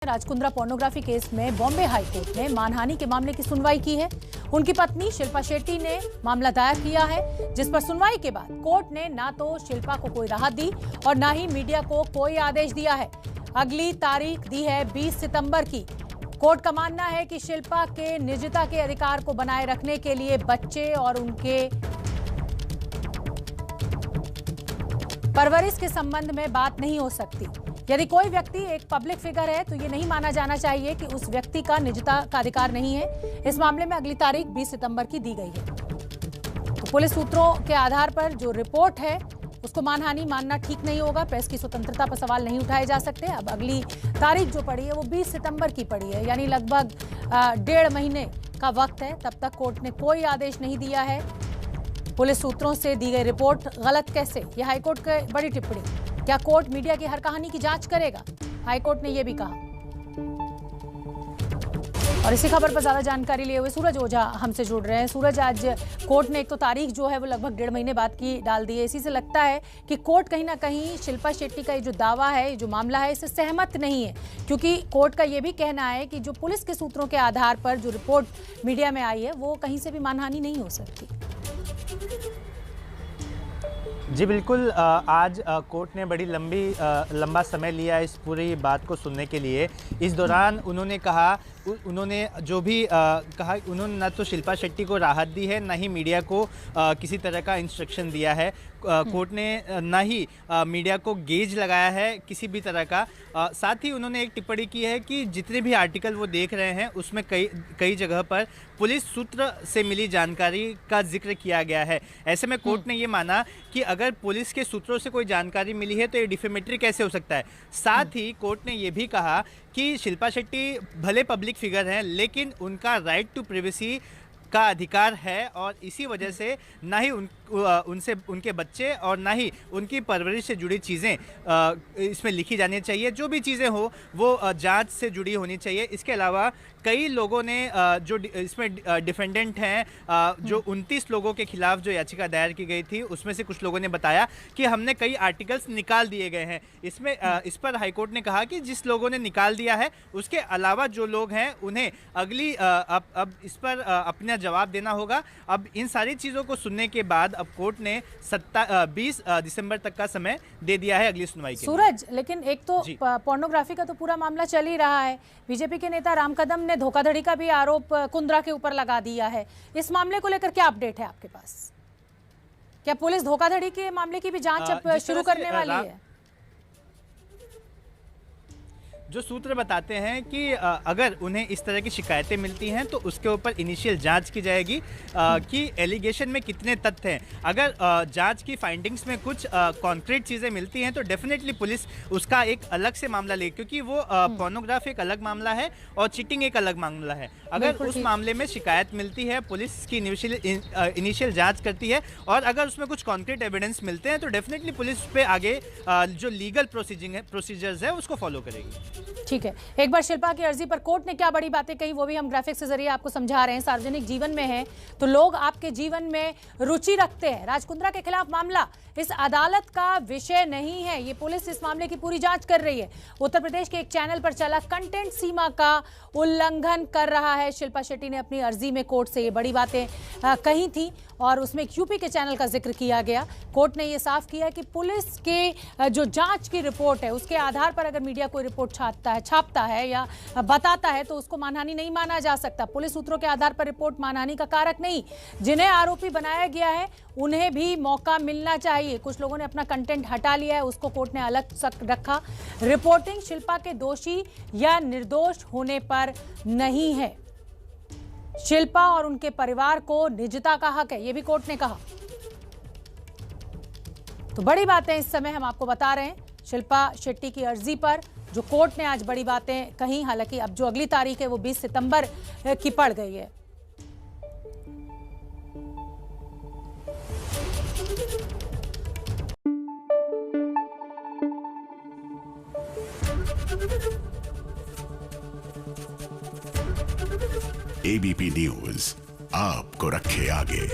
Raj Kundra pornography case में Bombay high court ने मानहानि के मामले की सुनवाई की है। उनकी पत्नी शिल्पा शेट्टी ने मामला दायर किया है, जिस पर सुनवाई के बाद कोर्ट ने ना तो शिल्पा को कोई राहत दी और ना ही मीडिया को कोई आदेश दिया है। अगली तारीख दी है 20 सितंबर की। कोर्ट का मानना है कि शिल्पा के निजता के अधिकार को बनाए रखने के लिए बच्चे और उनके परवरिश के संबंध में बात नहीं हो सकती। यदि कोई व्यक्ति एक पब्लिक फिगर है तो ये नहीं माना जाना चाहिए कि उस व्यक्ति का निजता का अधिकार नहीं है। इस मामले में अगली तारीख 20 सितंबर की दी गई है। तो पुलिस सूत्रों के आधार पर जो रिपोर्ट है उसको मानहानि मानना ठीक नहीं होगा। प्रेस की स्वतंत्रता पर सवाल नहीं उठाए जा सकते। अब अगली तारीख जो पड़ी है वो 20 सितंबर की पड़ी है, यानी लगभग 1.5 महीने का वक्त है। तब तक कोर्ट ने कोई आदेश नहीं दिया है। पुलिस सूत्रों से दी गई रिपोर्ट गलत कैसे, यह हाईकोर्ट की बड़ी टिप्पणी। क्या कोर्ट मीडिया की हर कहानी की जांच करेगा? हाईकोर्ट ने यह भी कहा। और इसी खबर पर ज्यादा जानकारी लिए हुए सूरज ओझा हमसे जुड़ रहे हैं। सूरज, आज कोर्ट ने एक तो तारीख जो है वो लगभग 1.5 महीने बाद की डाल दी है। इसी से लगता है कि कोर्ट कहीं ना कहीं शिल्पा शेट्टी का ये जो दावा है, जो मामला है, इससे सहमत नहीं है, क्योंकि कोर्ट का ये भी कहना है कि जो पुलिस के सूत्रों के आधार पर जो रिपोर्ट मीडिया में आई है वो कहीं से भी मानहानि नहीं हो सकती। जी बिल्कुल, आज कोर्ट ने बड़ी लंबा समय लिया इस पूरी बात को सुनने के लिए। इस दौरान उन्होंने कहा, उन्होंने जो भी कहा, उन्होंने ना तो शिल्पा शेट्टी को राहत दी है, ना ही मीडिया को किसी तरह का इंस्ट्रक्शन दिया है। कोर्ट ने ना ही मीडिया को गेज लगाया है किसी भी तरह का। साथ ही उन्होंने एक टिप्पणी की है कि जितने भी आर्टिकल वो देख रहे हैं उसमें कई जगह पर पुलिस सूत्र से मिली जानकारी का जिक्र किया गया है। ऐसे में कोर्ट ने ये माना कि अगर पुलिस के सूत्रों से कोई जानकारी मिली है तो ये डिफेमेटरी कैसे हो सकता है। साथ ही कोर्ट ने ये भी कहा कि शिल्पा शेट्टी भले पब्लिक फिगर हैं, लेकिन उनका राइट टू प्राइवेसी का अधिकार है और इसी वजह से ना ही उनसे उनके बच्चे और ना ही उनकी परवरिश से जुड़ी चीज़ें इसमें लिखी जानी चाहिए। जो भी चीज़ें हो वो जांच से जुड़ी होनी चाहिए। इसके अलावा कई लोगों ने जो इसमें डिफेंडेंट हैं, जो 29 लोगों के खिलाफ जो याचिका दायर की गई थी, उसमें से कुछ लोगों ने बताया कि हमने कई आर्टिकल्स निकाल दिए गए हैं। इसमें इस पर हाईकोर्ट ने कहा कि जिस लोगों ने निकाल दिया है उसके अलावा जो लोग हैं उन्हें अगली अब इस पर अपना जवाब देना होगा। अब इन सारी चीज़ों को सुनने के बाद अब कोर्ट ने 20 दिसंबर तक का समय दे दिया है अगली सुनवाई के लिए। सूरज, लेकिन एक तो पोर्नोग्राफी का तो पूरा मामला चल ही रहा है। बीजेपी के नेता राम कदम ने धोखाधड़ी का भी आरोप कुंद्रा के ऊपर लगा दिया है। इस मामले को लेकर क्या अपडेट है आपके पास? क्या पुलिस धोखाधड़ी के मामले की भी जांच अब शुरू करने वाली है? जो सूत्र बताते हैं कि अगर उन्हें इस तरह की शिकायतें मिलती हैं तो उसके ऊपर इनिशियल जांच की जाएगी कि एलिगेशन में कितने तथ्य हैं। अगर जांच की फाइंडिंग्स में कुछ कॉन्क्रीट चीज़ें मिलती हैं तो डेफिनेटली पुलिस उसका एक अलग से मामला ले, क्योंकि वो पोर्नोग्राफी एक अलग मामला है और चीटिंग एक अलग मामला है। अगर उस मामले में शिकायत मिलती है, पुलिस की इनिशियल जाँच करती है और अगर उसमें कुछ कॉन्क्रीट एविडेंस मिलते हैं तो डेफिनेटली पुलिस पे आगे जो लीगल प्रोसीजर्स है उसको फॉलो करेगी। ठीक है, एक बार शिल्पा की अर्जी पर कोर्ट ने क्या बड़ी बातें कही वो भी हम ग्राफिक्स के जरिए आपको समझा रहे हैं। सार्वजनिक जीवन में है तो लोग आपके जीवन में रुचि रखते हैं। राजकुंद्रा के खिलाफ मामला इस अदालत का विषय नहीं है। ये पुलिस इस मामले की पूरी जांच कर रही है। उत्तर प्रदेश के एक चैनल पर चला कंटेंट सीमा का उल्लंघन कर रहा है। शिल्पा शेट्टी ने अपनी अर्जी में कोर्ट से ये बड़ी बातें कही थी और उसमें एक यूपी के चैनल का जिक्र किया गया। कोर्ट ने यह साफ किया कि पुलिस के जो जांच की रिपोर्ट है उसके आधार पर अगर मीडिया कोई रिपोर्ट छापता है या बताता है तो उसको मानहानि नहीं माना जा सकता। पुलिस सूत्रों के आधार पर रिपोर्ट मानहानि का कारक नहीं। जिन्हें आरोपी बनाया गया है उन्हें भी मौका मिलना चाहिए। कुछ लोगों ने अपना कंटेंट हटा लिया है, उसको कोर्ट ने अलग रखा। रिपोर्टिंग शिल्पा के दोषी या निर्दोष होने पर नहीं है। शिल्पा और उनके परिवार को निजता का हक है, यह भी कोर्ट ने कहा। तो बड़ी बातें इस समय हम आपको बता रहे हैं शिल्पा शेट्टी की अर्जी पर, जो कोर्ट ने आज बड़ी बातें कही। हालांकि अब जो अगली तारीख है वो 20 सितंबर की पड़ गई है। एबीपी न्यूज आपको रखे आगे।